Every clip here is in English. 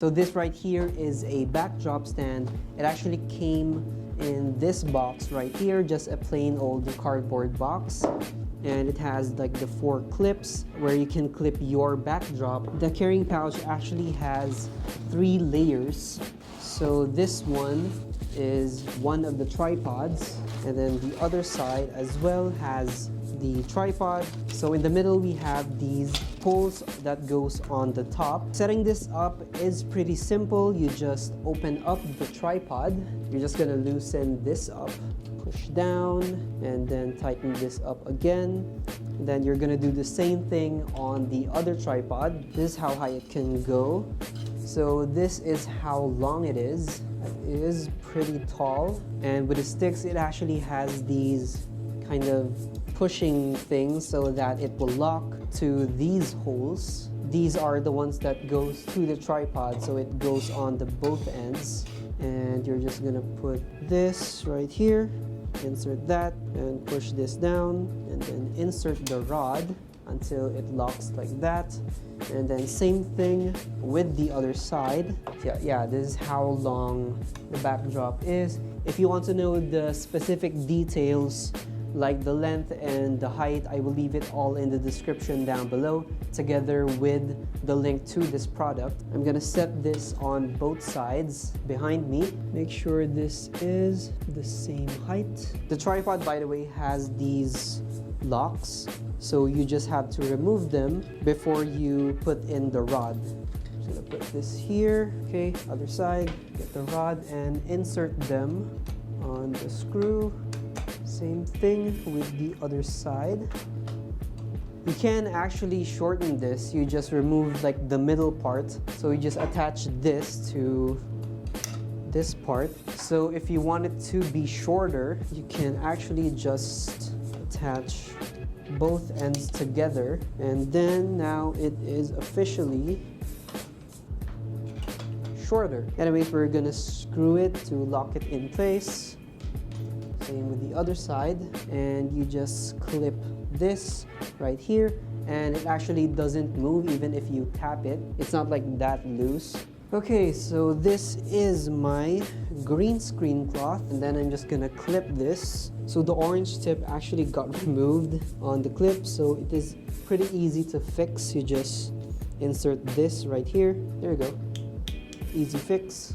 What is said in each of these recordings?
So this right here is a backdrop stand. It actually came in this box right here, just a plain old cardboard box. And it has like the 4 clips where you can clip your backdrop. The carrying pouch actually has 3 layers. So this one is one of the tripods, and then the other side as well has the tripod. So in the middle we have these holes that goes on the top. Setting this up is pretty simple. You just open up the tripod. You're just gonna loosen this up, push down, and then tighten this up again. Then you're gonna do the same thing on the other tripod. This is how high it can go. So this is how long it is. It is pretty tall, and with the sticks it actually has these kind of pushing things so that it will lock to these holes. These are the ones that goes to the tripod, so it goes on the both ends. And you're just gonna put this right here, insert that, and push this down, and then insert the rod until it locks like that. And then same thing with the other side. Yeah, this is how long the backdrop is. If you want to know the specific details like the length and the height, I will leave it all in the description down below, together with the link to this product. I'm gonna set this on both sides behind me. Make sure this is the same height. The tripod, by the way, has these locks, so you just have to remove them before you put in the rod. I'm gonna put this here. Okay, other side, get the rod and insert them on the screw. Same thing with the other side. You can actually shorten this. You just remove like the middle part. So you just attach this to this part. So if you want it to be shorter, you can actually just attach both ends together. And then now it is officially shorter. Anyways, we're gonna screw it to lock it in place. Same with the other side, and you just clip this right here, and it actually doesn't move even if you tap it. It's not like that loose. Okay, so this is my green screen cloth, and then I'm just gonna clip this. So the orange tip actually got removed on the clip, so it is pretty easy to fix. You just insert this right here. There you go. Easy fix.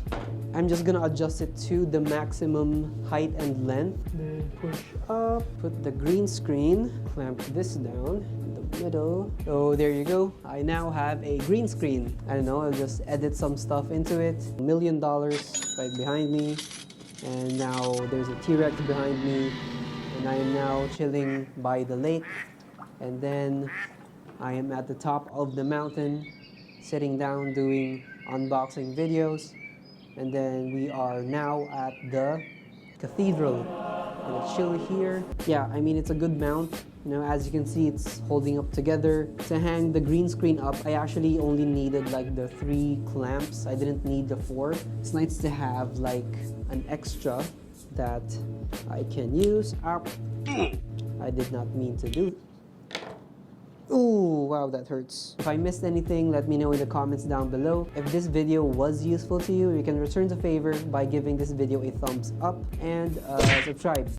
I'm just gonna adjust it to the maximum height and length. Then push up, put the green screen, clamp this down in the middle. So there you go. I now have a green screen. I don't know, I'll just edit some stuff into it. $1 million right behind me. And now there's a T-Rex behind me. And I am now chilling by the lake. And then I am at the top of the mountain, sitting down doing unboxing videos. And then we are now at the cathedral. I'm gonna chill here. Yeah, I mean, it's a good mount. You know, as you can see, it's holding up together. To hang the green screen up, I actually only needed like the 3 clamps. I didn't need the 4. It's nice to have like an extra that I can use. I did not mean to do. Ooh, wow, that hurts. If I missed anything, let me know in the comments down below. If this video was useful to you, you can return the favor by giving this video a thumbs up and subscribe.